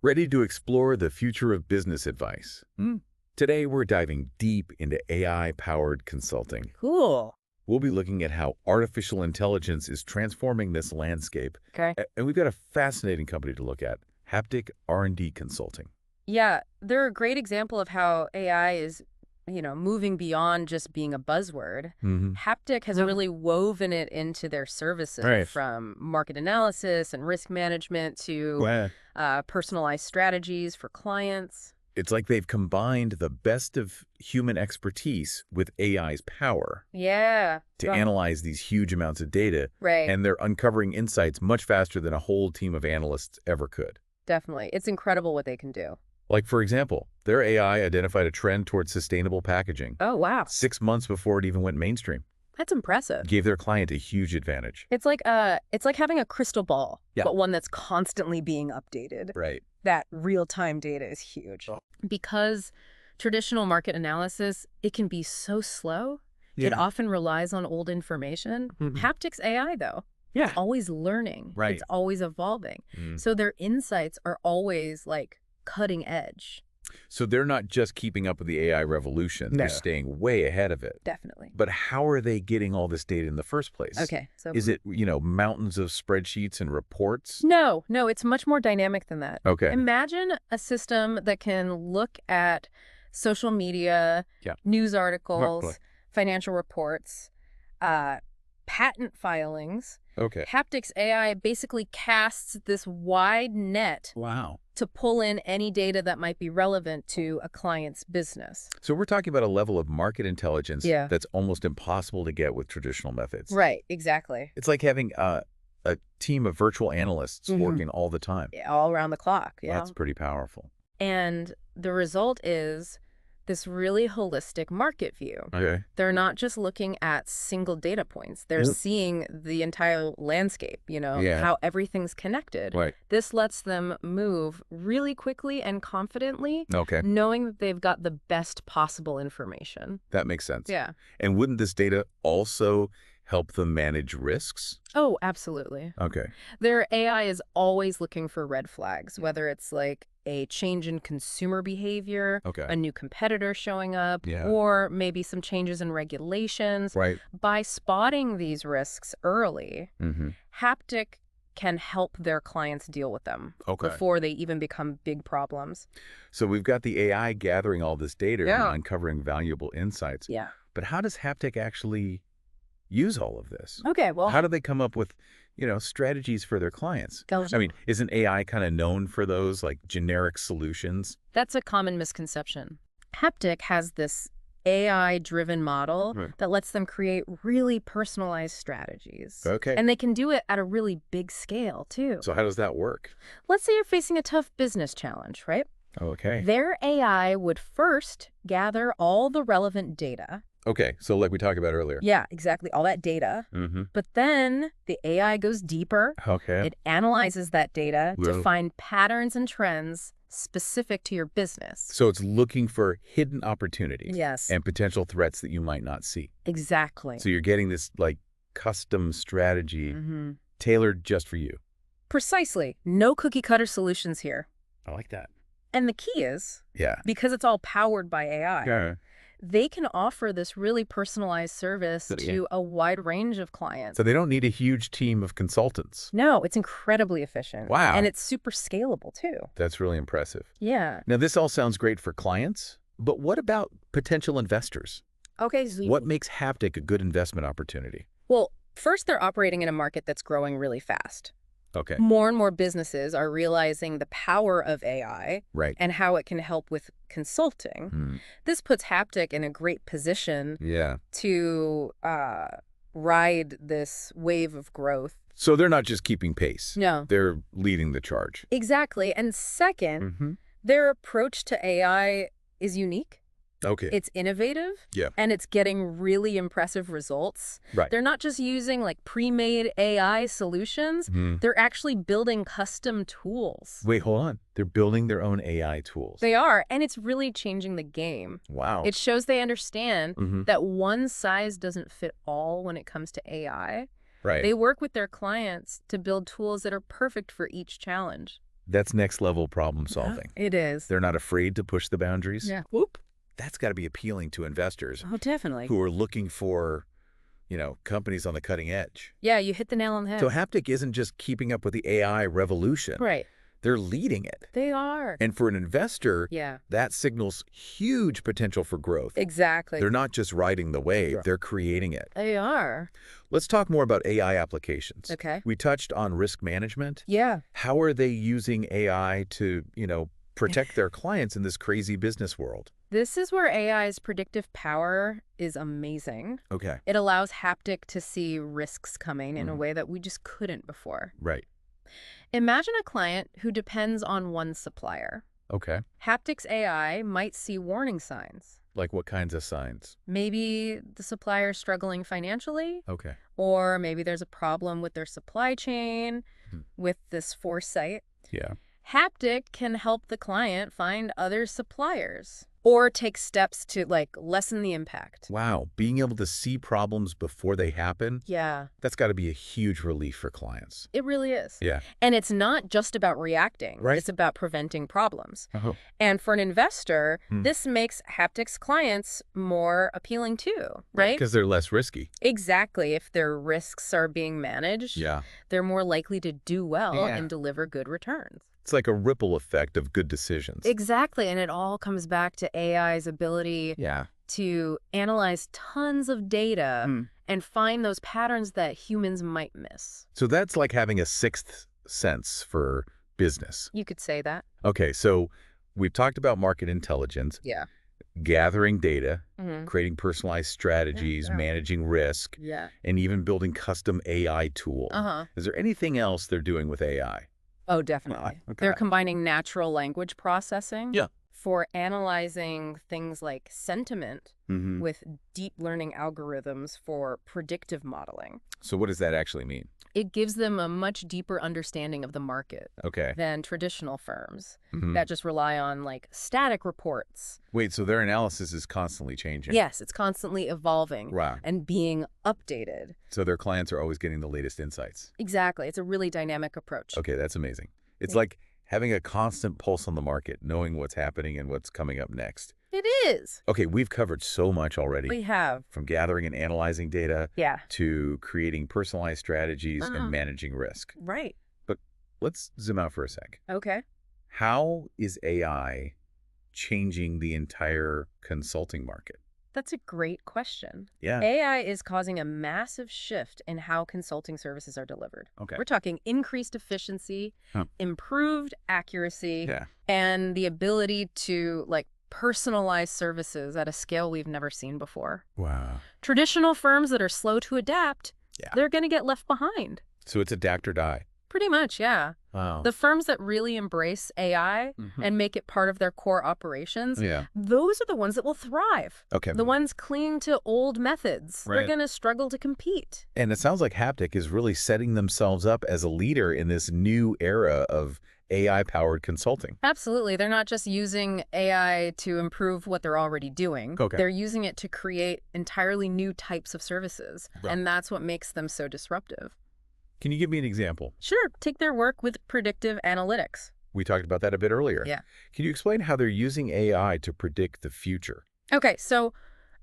Ready to explore the future of business advice? Today, we're diving deep into AI-powered consulting. Cool. We'll be looking at how artificial intelligence is transforming this landscape. Okay. And we've got a fascinating company to look at, Haptic R&D Consulting. Yeah, they're a great example of how AI is, moving beyond just being a buzzword. Haptic has really woven it into their services, Right. from market analysis and risk management to personalized strategies for clients. It's like they've combined the best of human expertise with AI's power Yeah. to analyze these huge amounts of data, Right. and they're uncovering insights much faster than a whole team of analysts ever could. Definitely. It's incredible what they can do. Like, for example, their AI identified a trend towards sustainable packaging Oh, wow. 6 months before it even went mainstream. That's impressive. Gave their client a huge advantage. It's like having a crystal ball, Yeah. but one that's constantly being updated. Right. That real-time data is huge. Oh. Because traditional market analysis, it can be so slow. It often relies on old information. Haptic's AI, though, it's always learning. Right. It's always evolving. So their insights are always, cutting edge. So they're not just keeping up with the AI revolution. They're staying way ahead of it. Definitely. But how are they getting all this data in the first place? Okay, so... Is it, mountains of spreadsheets and reports? No, it's much more dynamic than that. Okay. Imagine a system that can look at social media, news articles, financial reports, patent filings. Okay. Haptic's AI basically casts this wide net to pull in any data that might be relevant to a client's business. So we're talking about a level of market intelligence Yeah. that's almost impossible to get with traditional methods. Right, exactly. It's like having a team of virtual analysts working all the time. Yeah, all around the clock, yeah. That's pretty powerful. And the result is this really holistic market view. Okay. They're not just looking at single data points. They're seeing the entire landscape, how everything's connected. Right. This lets them move really quickly and confidently, Okay. knowing that they've got the best possible information. That makes sense. Yeah. And wouldn't this data also help them manage risks? Oh, absolutely. Okay. Their AI is always looking for red flags, whether it's a change in consumer behavior, Okay. a new competitor showing up, Yeah. or maybe some changes in regulations. Right. By spotting these risks early, Haptic can help their clients deal with them before they even become big problems. So we've got the AI gathering all this data Yeah. and uncovering valuable insights. Yeah. But how does Haptic actually use all of this? Okay, well... How do they come up with, strategies for their clients? I mean, isn't AI kind of known for those, generic solutions? That's a common misconception. Haptic has this AI-driven model that lets them create really personalized strategies. Okay. And they can do it at a really big scale, too. So how does that work? Let's say you're facing a tough business challenge, right? Okay. Their AI would first gather all the relevant data. Okay, so like we talked about earlier. Yeah, exactly. All that data. But then the AI goes deeper. Okay. It analyzes that data to Well- find patterns and trends specific to your business. So it's looking for hidden opportunities. Yes. And potential threats that you might not see. Exactly. So you're getting this, custom strategy tailored just for you. Precisely. No cookie-cutter solutions here. I like that. And the key is, Yeah. because it's all powered by AI, Yeah. they can offer this really personalized service to a wide range of clients. So they don't need a huge team of consultants. No, it's incredibly efficient. Wow. And it's super scalable, too. That's really impressive. Yeah. Now, this all sounds great for clients, but what about potential investors? Okay, so What makes Haptic a good investment opportunity? Well, first, they're operating in a market that's growing really fast. Okay. More and more businesses are realizing the power of AI Right. and how it can help with consulting. This puts Haptic in a great position Yeah. to ride this wave of growth. So they're not just keeping pace. No. They're leading the charge. Exactly. And second, their approach to AI is unique. Okay. It's innovative. Yeah. And it's getting really impressive results. Right. They're not just using pre-made AI solutions. They're actually building custom tools. Wait, hold on. They're building their own AI tools. They are, and it's really changing the game. Wow. It shows they understand that one size doesn't fit all when it comes to AI. Right. They work with their clients to build tools that are perfect for each challenge. That's next level problem solving. It is. They're not afraid to push the boundaries. Yeah. Whoop. That's got to be appealing to investors Oh, definitely. who are looking for, companies on the cutting edge. Yeah, you hit the nail on the head. So Haptic isn't just keeping up with the AI revolution. Right. They're leading it. They are. And for an investor, Yeah. that signals huge potential for growth. Exactly. They're not just riding the wave, Sure. they're creating it. They are. Let's talk more about AI applications. Okay. We touched on risk management. Yeah. How are they using AI to, protect their clients in this crazy business world? This is where AI's predictive power is amazing. Okay. It allows Haptic to see risks coming in a way that we just couldn't before. Right. Imagine a client who depends on one supplier. Okay. Haptic's AI might see warning signs. Like what kinds of signs? Maybe the supplier's struggling financially, Okay. or maybe there's a problem with their supply chain, with this foresight. Yeah. Haptic can help the client find other suppliers or take steps to, lessen the impact. Wow. Being able to see problems before they happen, Yeah, that's got to be a huge relief for clients. it really is. Yeah. And it's not just about reacting. Right. It's about preventing problems. Oh. And for an investor, this makes Haptic's clients more appealing too, right? Because they're less risky. Exactly. If their risks are being managed, Yeah. they're more likely to do well Yeah. and deliver good returns. It's like a ripple effect of good decisions. Exactly. And it all comes back to AI's ability Yeah. to analyze tons of data and find those patterns that humans might miss. So that's like having a sixth sense for business. You could say that. Okay, so we've talked about market intelligence, Yeah. gathering data, Mm-hmm. creating personalized strategies, Yeah. managing risk, Yeah. and even building custom AI tools. Uh-huh. Is there anything else they're doing with AI? Oh, definitely. Okay. They're combining natural language processing Yeah. for analyzing things like sentiment Mm-hmm. with deep learning algorithms for predictive modeling. So what does that actually mean? It gives them a much deeper understanding of the market Okay. than traditional firms Mhm. that just rely on static reports. Wait, so their analysis is constantly changing? Yes, it's constantly evolving Wow. and being updated. So their clients are always getting the latest insights. Exactly. It's a really dynamic approach. Okay, that's amazing. It's Yeah. like having a constant pulse on the market, knowing what's happening and what's coming up next. It is. Okay, we've covered so much already. We have. From gathering and analyzing data Yeah. to creating personalized strategies and managing risk. Right. But let's zoom out for a sec. Okay. How is AI changing the entire consulting market? That's a great question. Yeah. AI is causing a massive shift in how consulting services are delivered. Okay. We're talking increased efficiency, improved accuracy, Yeah. and the ability to personalize services at a scale we've never seen before. Wow. Traditional firms that are slow to adapt, Yeah. they're going to get left behind. So it's adapt or die. Pretty much, yeah. Wow. The firms that really embrace AI and make it part of their core operations, Yeah. those are the ones that will thrive. Okay. The ones clinging to old methods, they're Right. going to struggle to compete. And it sounds like Haptic is really setting themselves up as a leader in this new era of AI-powered consulting. Absolutely. They're not just using AI to improve what they're already doing. Okay. They're using it to create entirely new types of services. Right. And that's what makes them so disruptive. Can you give me an example? Sure. Take their work with predictive analytics. We talked about that a bit earlier. Yeah. Can you explain how they're using AI to predict the future? Okay. So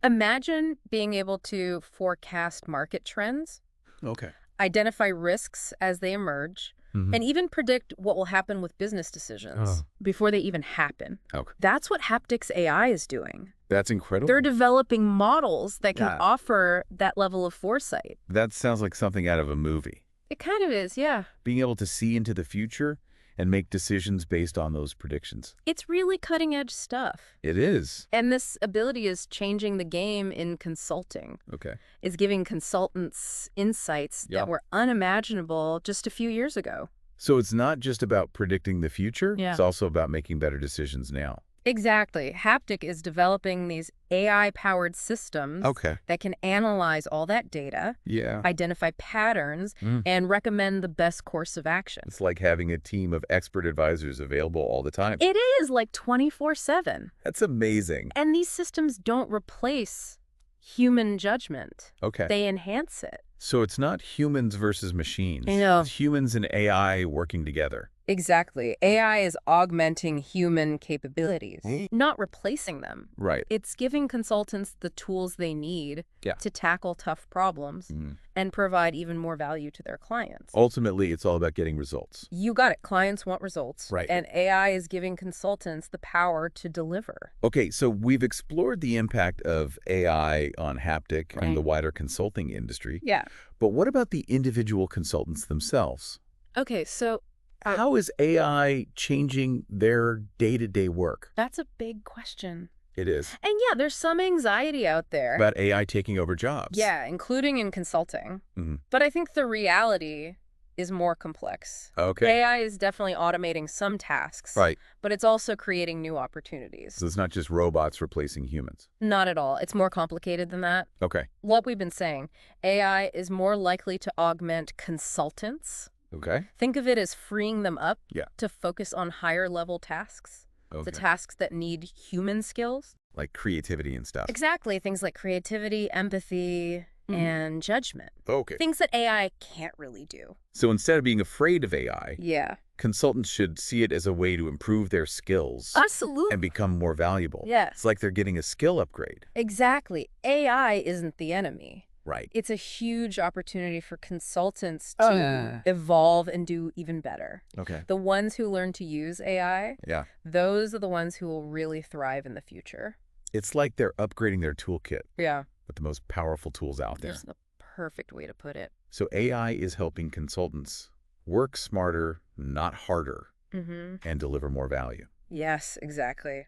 imagine being able to forecast market trends, Okay. identify risks as they emerge, and even predict what will happen with business decisions before they even happen. Okay. That's what Haptic's AI is doing. That's incredible. They're developing models that can Yeah. offer that level of foresight. That sounds like something out of a movie. It kind of is, yeah. Being able to see into the future and make decisions based on those predictions. It's really cutting-edge stuff. It is. And this ability is changing the game in consulting. Okay. It's giving consultants insights Yeah. that were unimaginable just a few years ago. So it's not just about predicting the future. Yeah. It's also about making better decisions now. Exactly. Haptic is developing these AI-powered systems Okay. that can analyze all that data, Yeah. identify patterns, and recommend the best course of action. It's like having a team of expert advisors available all the time. It is 24/7. That's amazing. And these systems don't replace human judgment. Okay. They enhance it. So it's not humans versus machines. I know. It's humans and AI working together. Exactly. AI is augmenting human capabilities, not replacing them. Right. It's giving consultants the tools they need to tackle tough problems and provide even more value to their clients. Ultimately, it's all about getting results. You got it. Clients want results. Right. And AI is giving consultants the power to deliver. Okay, so we've explored the impact of AI on Haptic and the wider consulting industry. Yeah. But what about the individual consultants themselves? Okay, so how is AI changing their day-to-day work? that's a big question. It is. And yeah, there's some anxiety out there. About AI taking over jobs. Yeah, including in consulting. Mm-hmm. But I think the reality is more complex. Okay. AI is definitely automating some tasks. Right. But it's also creating new opportunities. So it's not just robots replacing humans. Not at all. It's more complicated than that. Okay. What we've been saying, AI is more likely to augment consultants. Okay. Think of it as freeing them up Yeah. to focus on higher level tasks. Okay. The tasks that need human skills. Like creativity and stuff. Exactly. Things like creativity, empathy, and judgment. Okay. Things that AI can't really do. So instead of being afraid of AI, Yeah. consultants should see it as a way to improve their skills Absolutely. and become more valuable. Yes. It's like they're getting a skill upgrade. Exactly. AI isn't the enemy. Right. It's a huge opportunity for consultants to evolve and do even better. Okay. The ones who learn to use AI, Yeah. those are the ones who will really thrive in the future. It's like they're upgrading their toolkit Yeah. with the most powerful tools out there. That's the perfect way to put it. So AI is helping consultants work smarter, not harder, and deliver more value. Yes, exactly.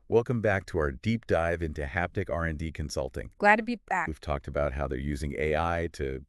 Welcome back to our deep dive into Haptic R&D Consulting. Glad to be back. We've talked about how they're using AI to,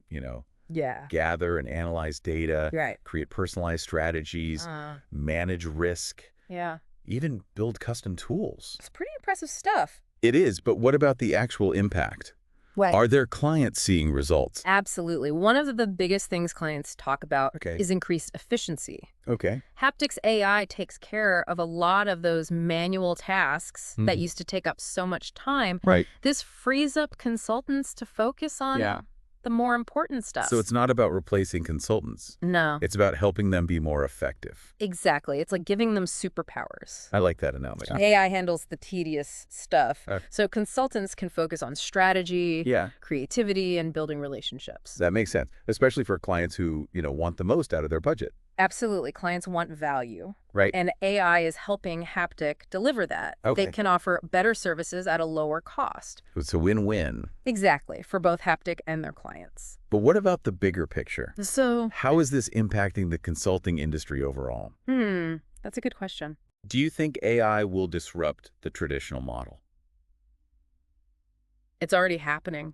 Yeah. gather and analyze data, Right. create personalized strategies, manage risk, Yeah. even build custom tools. It's pretty impressive stuff. It is, but what about the actual impact? Are their clients seeing results? Absolutely. One of the biggest things clients talk about is increased efficiency. Okay. Haptic's AI takes care of a lot of those manual tasks that used to take up so much time. Right. This frees up consultants to focus on the more important stuff. So it's not about replacing consultants. No. It's about helping them be more effective. Exactly. It's like giving them superpowers. I like that analogy. AI handles the tedious stuff, so consultants can focus on strategy, creativity, and building relationships. That makes sense, especially for clients who, want the most out of their budget. Absolutely. Clients want value. Right. And AI is helping Haptic deliver that. Okay. They can offer better services at a lower cost. It's a win-win. Exactly, for both Haptic and their clients. But what about the bigger picture? So, How is this impacting the consulting industry overall? that's a good question. Do you think AI will disrupt the traditional model? It's already happening.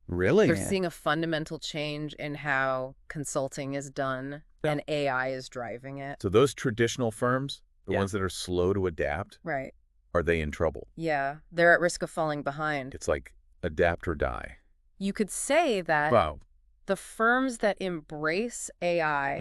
Really? They're seeing a fundamental change in how consulting is done, and AI is driving it. So those traditional firms, the ones that are slow to adapt, Right. are they in trouble? Yeah, they're at risk of falling behind. It's like adapt or die. You could say that Wow. the firms that embrace AI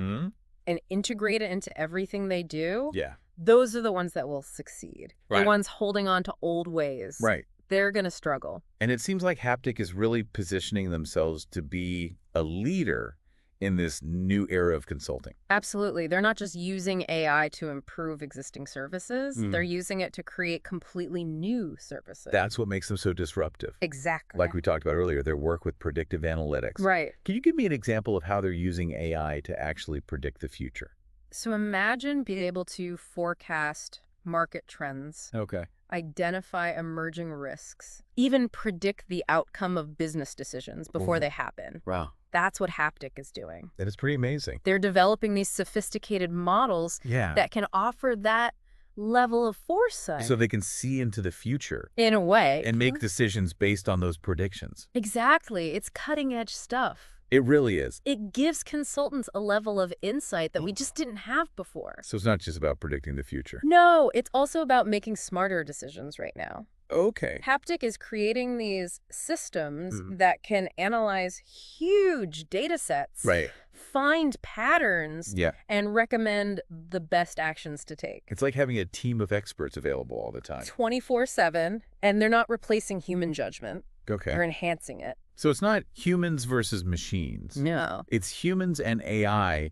and integrate it into everything they do, Yeah. those are the ones that will succeed. Right. The ones holding on to old ways. Right. They're going to struggle. And it seems like Haptic is really positioning themselves to be a leader in this new era of consulting. Absolutely. They're not just using AI to improve existing services. They're using it to create completely new services. That's what makes them so disruptive. Exactly. Like we talked about earlier, their work with predictive analytics. Right. Can you give me an example of how they're using AI to actually predict the future? So imagine being able to forecast market trends, Okay. identify emerging risks, even predict the outcome of business decisions before they happen. Wow. That's what Haptic is doing. That is pretty amazing. They're developing these sophisticated models that can offer that level of foresight. So they can see into the future In a way. and make decisions based on those predictions. Exactly. It's cutting edge stuff. It really is. It gives consultants a level of insight that we just didn't have before. So it's not just about predicting the future. No, it's also about making smarter decisions right now. Okay. Haptic is creating these systems that can analyze huge data sets, find patterns, and recommend the best actions to take. It's like having a team of experts available all the time. 24/7, and they're not replacing human judgment. Okay. They're enhancing it. So it's not humans versus machines. No. It's humans and AI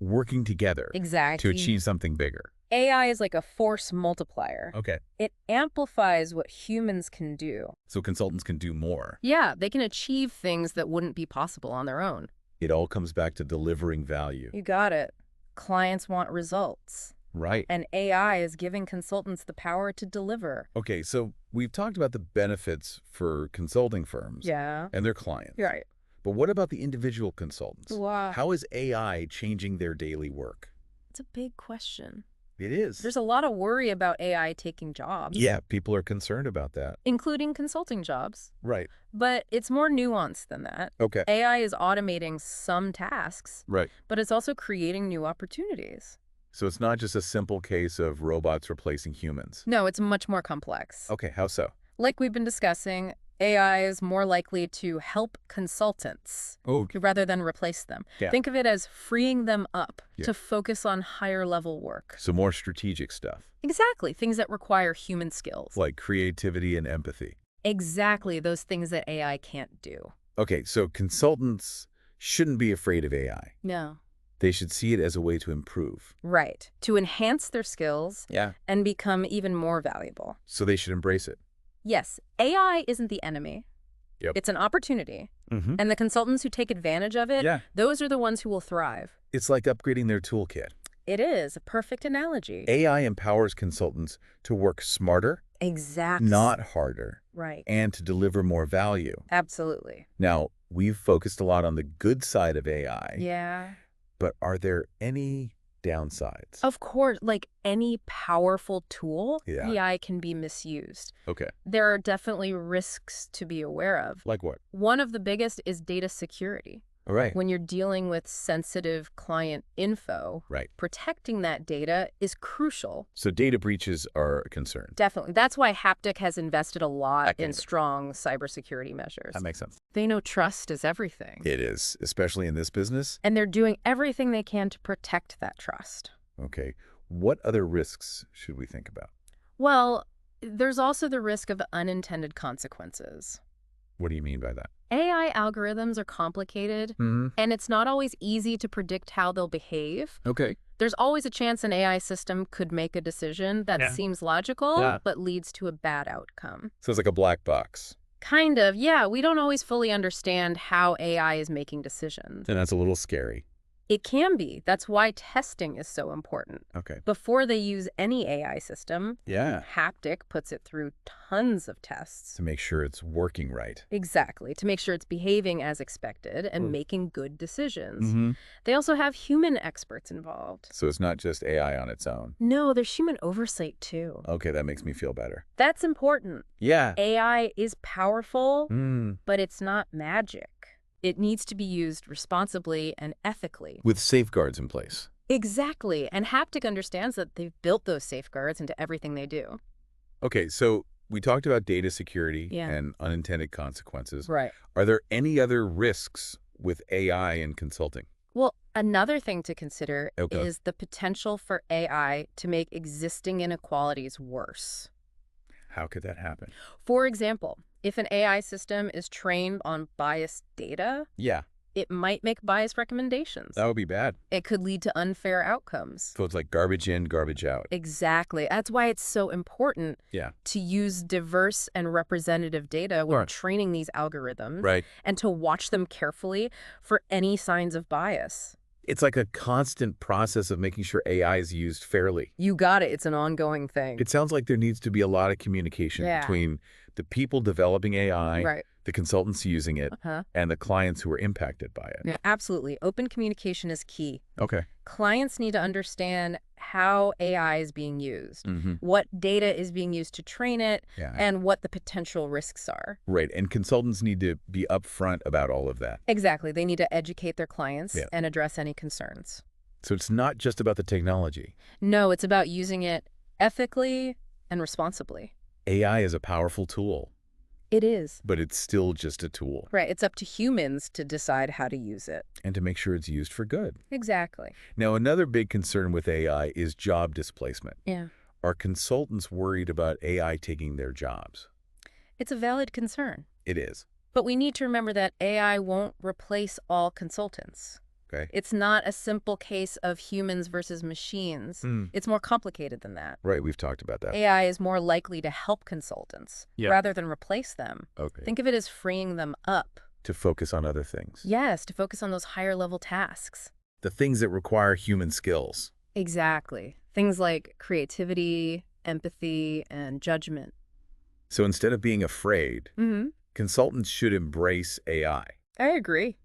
working together to Exactly. achieve something bigger. AI is like a force multiplier. Okay. It amplifies what humans can do. So consultants can do more. Yeah, they can achieve things that wouldn't be possible on their own. It all comes back to delivering value. You got it. Clients want results. Right. And AI is giving consultants the power to deliver. Okay, so we've talked about the benefits for consulting firms and their clients. Right. But what about the individual consultants? Wow. How is AI changing their daily work? It's a big question. It is. There's a lot of worry about AI taking jobs. Yeah, people are concerned about that. Including consulting jobs. Right. But it's more nuanced than that. Okay. AI is automating some tasks, Right. but it's also creating new opportunities. So it's not just a simple case of robots replacing humans. No, it's much more complex. Okay, how so? Like we've been discussing, AI is more likely to help consultants rather than replace them. Yeah. Think of it as freeing them up to focus on higher level work. So more strategic stuff. Exactly. Things that require human skills. Like creativity and empathy. Exactly. Those things that AI can't do. Okay, so consultants shouldn't be afraid of AI. No. They should see it as a way to improve. Right. To enhance their skills Yeah. and become even more valuable. So they should embrace it. Yes, AI isn't the enemy. Yep. It's an opportunity. Mm-hmm. And the consultants who take advantage of it, those are the ones who will thrive. It's like upgrading their toolkit. It is a perfect analogy. AI empowers consultants to work smarter, Exactly. not harder, Right. and to deliver more value. Absolutely. Now, we've focused a lot on the good side of AI, Yeah. but are there any downsides? Of course, like any powerful tool, Yeah. AI can be misused. Okay. There are definitely risks to be aware of. Like what? One of the biggest is data security. All right. When you're dealing with sensitive client info, Right. protecting that data is crucial. So data breaches are a concern. Definitely. That's why Haptic has invested a lot I get in it. strong cybersecurity measures. That makes sense. They know trust is everything. It is, especially in this business. And they're doing everything they can to protect that trust. Okay. What other risks should we think about? Well, there's also the risk of unintended consequences. What do you mean by that? AI algorithms are complicated, and it's not always easy to predict how they'll behave. Okay. There's always a chance an AI system could make a decision that seems logical, but leads to a bad outcome. So it's like a black box. Kind of, yeah. We don't always fully understand how AI is making decisions. And that's a little scary. It can be. That's why testing is so important. Okay. Before they use any AI system, Yeah. Haptic puts it through tons of tests. To make sure it's working right. Exactly, to make sure it's behaving as expected and making good decisions. They also have human experts involved. So it's not just AI on its own. No, there's human oversight too. Okay, that makes me feel better. That's important. Yeah. AI is powerful, Mm. but it's not magic. It needs to be used responsibly and ethically. With safeguards in place. Exactly, and Haptic understands that they've built those safeguards into everything they do. Okay, so we talked about data security Yeah. and unintended consequences. Right. Are there any other risks with AI in consulting? Well, another thing to consider Okay. is the potential for AI to make existing inequalities worse. How could that happen? For example, if an AI system is trained on biased data, Yeah, it might make biased recommendations. that would be bad. It could lead to unfair outcomes. So it's like garbage in, garbage out. Exactly. That's why it's so important Yeah. to use diverse and representative data when training these algorithms Right. and to watch them carefully for any signs of bias. It's like a constant process of making sure AI is used fairly. You got it. It's an ongoing thing. It sounds like there needs to be a lot of communication between the people developing AI, Right. the consultants using it, and the clients who are impacted by it. Yeah, absolutely. Open communication is key. Okay. Clients need to understand how AI is being used, what data is being used to train it, and what the potential risks are. Right. And consultants need to be upfront about all of that. Exactly. They need to educate their clients and address any concerns. So it's not just about the technology. No, it's about using it ethically and responsibly. AI is a powerful tool, It is. but it's still just a tool. Right. It's up to humans to decide how to use it. And to make sure it's used for good. Exactly. Now, another big concern with AI is job displacement. Yeah. Are consultants worried about AI taking their jobs? It's a valid concern. It is. But we need to remember that AI won't replace all consultants. Okay. It's not a simple case of humans versus machines. It's more complicated than that. Right, we've talked about that. AI is more likely to help consultants rather than replace them. Okay. Think of it as freeing them up. To focus on other things. Yes, to focus on those higher level tasks. The things that require human skills. Exactly. Things like creativity, empathy, and judgment. So instead of being afraid, consultants should embrace AI. I agree.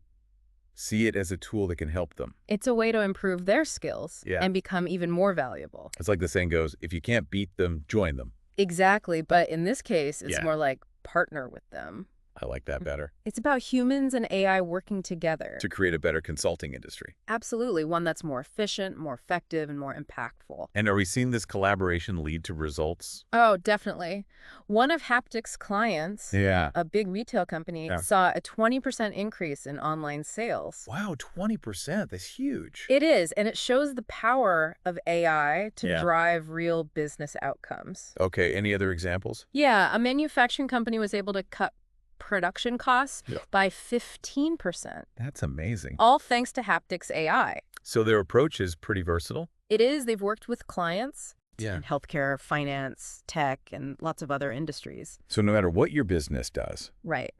See it as a tool that can help them. It's a way to improve their skills and become even more valuable. It's like the saying goes, if you can't beat them, join them. Exactly, but in this case, it's more like partner with them. I like that better. It's about humans and AI working together. To create a better consulting industry. Absolutely, one that's more efficient, more effective, and more impactful. And are we seeing this collaboration lead to results? Oh, definitely. One of Haptic's clients, a big retail company, saw a 20% increase in online sales. Wow, 20%. That's huge. It is, and it shows the power of AI to drive real business outcomes. Okay, any other examples? Yeah, a manufacturing company was able to cut production costs by 15%. That's amazing. All thanks to Haptic's AI. So their approach is pretty versatile? It is. They've worked with clients in healthcare, finance, tech, and lots of other industries. So no matter what your business does,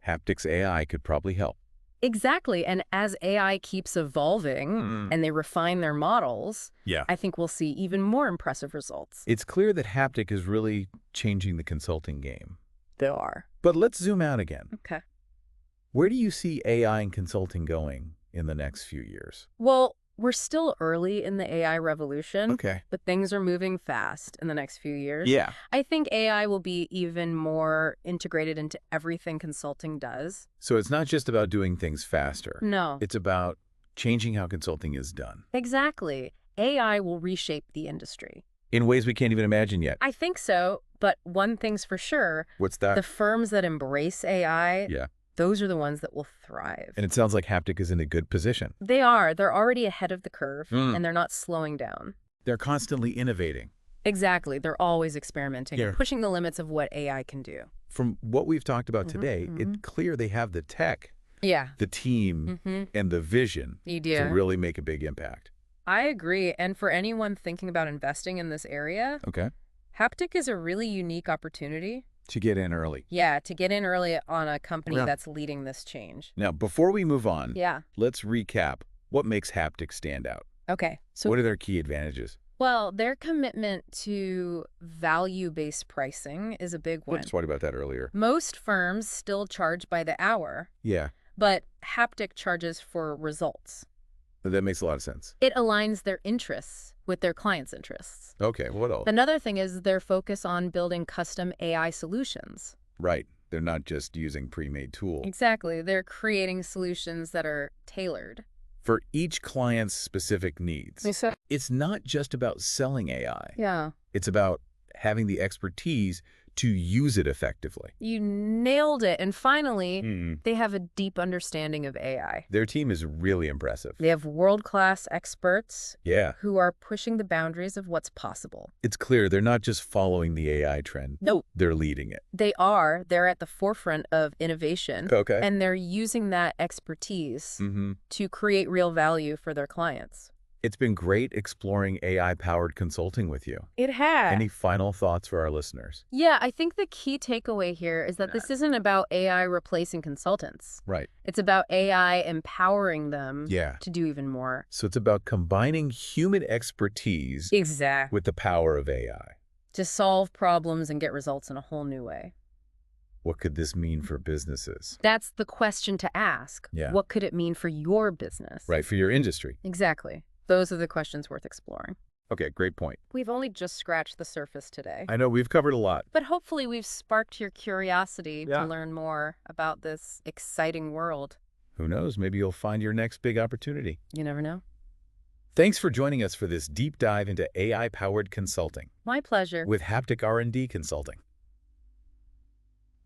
Haptic's AI could probably help. Exactly. And as AI keeps evolving and they refine their models, I think we'll see even more impressive results. It's clear that Haptic is really changing the consulting game. They are. But let's zoom out again. Okay. Where do you see AI and consulting going in the next few years? Well, we're still early in the AI revolution. Okay. But things are moving fast in the next few years. Yeah. I think AI will be even more integrated into everything consulting does. So it's not just about doing things faster. No. It's about changing how consulting is done. Exactly. AI will reshape the industry. In ways we can't even imagine yet. I think so, but one thing's for sure. What's that? The firms that embrace AI, those are the ones that will thrive. And it sounds like Haptic is in a good position. They are. They're already ahead of the curve, and they're not slowing down. They're constantly innovating. Exactly. They're always experimenting, pushing the limits of what AI can do. From what we've talked about today, it's clear they have the tech, the team, and the vision to really make a big impact. I agree. And for anyone thinking about investing in this area, Haptic is a really unique opportunity. To get in early. Yeah, to get in early on a company that's leading this change. Now, before we move on, let's recap what makes Haptic stand out. Okay. So what are their key advantages? Well, their commitment to value-based pricing is a big one. Let's talk about that earlier. Most firms still charge by the hour. Yeah. But Haptic charges for results. That makes a lot of sense. It aligns their interests with their clients' interests. Okay, what else? Another thing is their focus on building custom AI solutions. Right. They're not just using pre-made tools. Exactly. They're creating solutions that are tailored for each client's specific needs. It's not just about selling AI. Yeah. It's about having the expertise to use it effectively. You nailed it. And finally, they have a deep understanding of AI. Their team is really impressive. They have world-class experts who are pushing the boundaries of what's possible. It's clear they're not just following the AI trend. No. They're leading it. They are. They're at the forefront of innovation. Okay. And they're using that expertise to create real value for their clients. It's been great exploring AI-powered consulting with you. It has. Any final thoughts for our listeners? Yeah, I think the key takeaway here is that this isn't about AI replacing consultants. Right. It's about AI empowering them to do even more. So it's about combining human expertise with the power of AI. To solve problems and get results in a whole new way. What could this mean for businesses? That's the question to ask. Yeah. What could it mean for your business? Right, for your industry. Exactly. Those are the questions worth exploring. Okay, great point. We've only just scratched the surface today. I know, we've covered a lot. But hopefully we've sparked your curiosity to learn more about this exciting world. Who knows, maybe you'll find your next big opportunity. You never know. Thanks for joining us for this deep dive into AI-powered consulting. My pleasure. With Haptic R&D Consulting.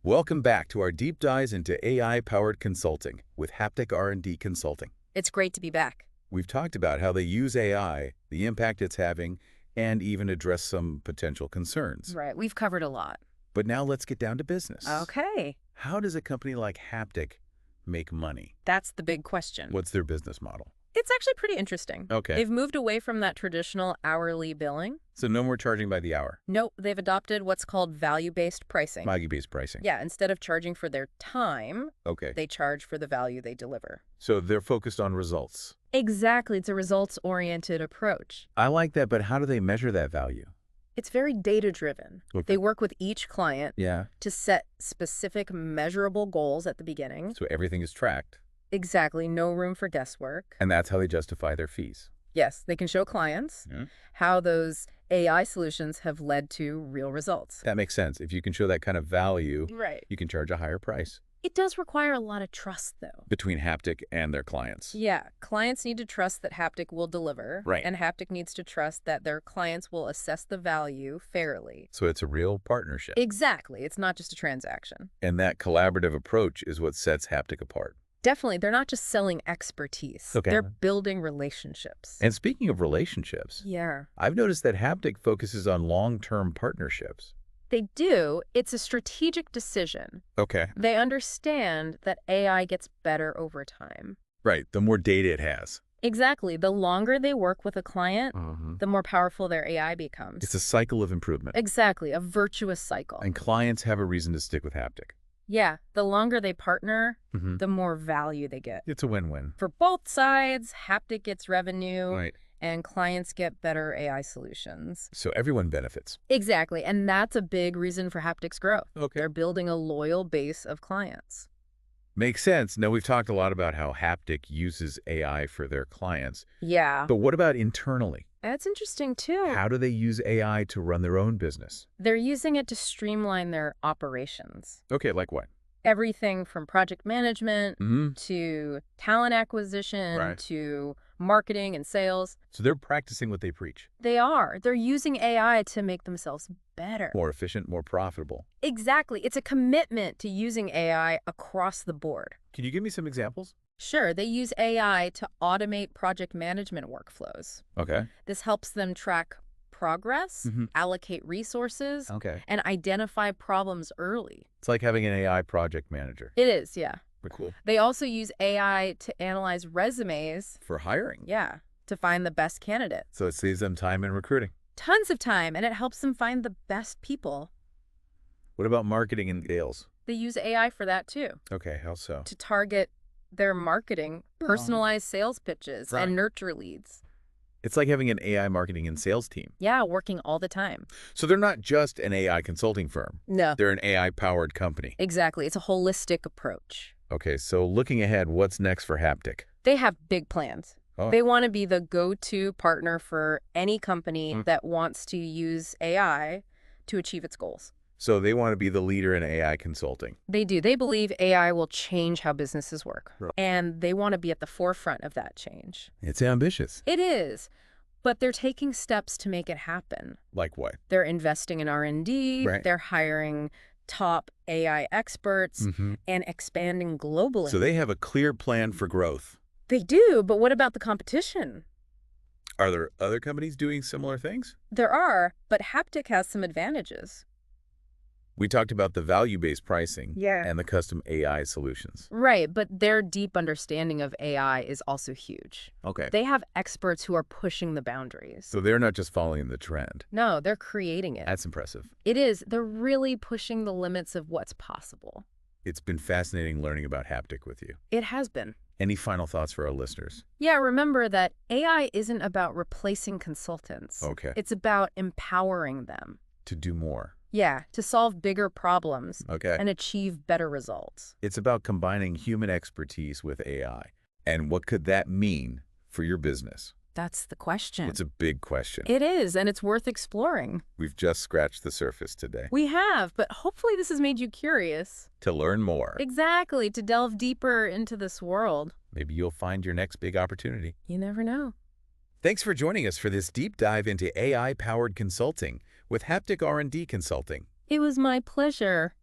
Welcome back to our deep dives into AI-powered consulting with Haptic R&D Consulting. It's great to be back. We've talked about how they use AI, the impact it's having, and even address some potential concerns. Right. We've covered a lot. But now let's get down to business. Okay. How does a company like Haptic make money? That's the big question. What's their business model? It's actually pretty interesting. Okay. They've moved away from that traditional hourly billing. So no more charging by the hour? Nope, they've adopted what's called value-based pricing. Value-based pricing. Yeah, instead of charging for their time, they charge for the value they deliver. So they're focused on results. Exactly. It's a results-oriented approach. I like that, but how do they measure that value? It's very data-driven. Okay. They work with each client to set specific measurable goals at the beginning. So everything is tracked. Exactly. No room for guesswork. And that's how they justify their fees. Yes, they can show clients how those AI solutions have led to real results. That makes sense. If you can show that kind of value, you can charge a higher price. It does require a lot of trust, though. Between Haptic and their clients. Yeah, clients need to trust that Haptic will deliver. Right. And Haptic needs to trust that their clients will assess the value fairly. So it's a real partnership. Exactly. It's not just a transaction. And that collaborative approach is what sets Haptic apart. Definitely. They're not just selling expertise. They're building relationships. And speaking of relationships, I've noticed that Haptic focuses on long-term partnerships. They do. It's a strategic decision. They understand that AI gets better over time. Right. The more data it has. Exactly. The longer they work with a client, the more powerful their AI becomes. It's a cycle of improvement. Exactly. A virtuous cycle. And clients have a reason to stick with Haptic. Yeah. The longer they partner, the more value they get. It's a win-win. For both sides, Haptic gets revenue. And clients get better AI solutions. So everyone benefits. Exactly. And that's a big reason for Haptic's growth. They're building a loyal base of clients. Makes sense. Now, we've talked a lot about how Haptic uses AI for their clients. Yeah. But what about internally? That's interesting, too. How do they use AI to run their own business? They're using it to streamline their operations. Okay, like what? Everything from project management to talent acquisition to marketing and sales. So they're practicing what they preach. They are. They're using AI to make themselves better. More efficient, more profitable. Exactly. It's a commitment to using AI across the board. Can you give me some examples? Sure. They use AI to automate project management workflows. This helps them track progress, allocate resources, and identify problems early. It's like having an AI project manager. It is, yeah. Cool. They also use AI to analyze resumes. For hiring. Yeah, to find the best candidates. So it saves them time in recruiting. Tons of time, and it helps them find the best people. What about marketing and sales? They use AI for that, too. Okay, how so? To target their marketing, personalize sales pitches, and nurture leads. It's like having an AI marketing and sales team. Yeah, working all the time. So they're not just an AI consulting firm. No. They're an AI-powered company. Exactly. It's a holistic approach. Okay, so looking ahead, what's next for Haptic? They have big plans. They want to be the go-to partner for any company that wants to use AI to achieve its goals. So they want to be the leader in AI consulting. They do. They believe AI will change how businesses work. And they want to be at the forefront of that change. It's ambitious. It is. But they're taking steps to make it happen. Like what? They're investing in R&D. They're hiring top AI experts and expanding globally. So they have a clear plan for growth. They do. But what about the competition? Are there other companies doing similar things? There are. But Haptic has some advantages. We talked about the value-based pricing and the custom AI solutions. Right, but their deep understanding of AI is also huge. They have experts who are pushing the boundaries. So they're not just following the trend. No, they're creating it. That's impressive. It is. They're really pushing the limits of what's possible. It's been fascinating learning about Haptic with you. It has been. Any final thoughts for our listeners? Yeah, remember that AI isn't about replacing consultants. It's about empowering them. To do more. Yeah, to solve bigger problems and achieve better results. It's about combining human expertise with AI. And what could that mean for your business? That's the question. It's a big question. It is, and it's worth exploring. We've just scratched the surface today. We have, but hopefully this has made you curious. To learn more. Exactly, to delve deeper into this world. Maybe you'll find your next big opportunity. You never know. Thanks for joining us for this deep dive into AI-powered consulting with Haptic R&D Consulting. It was my pleasure.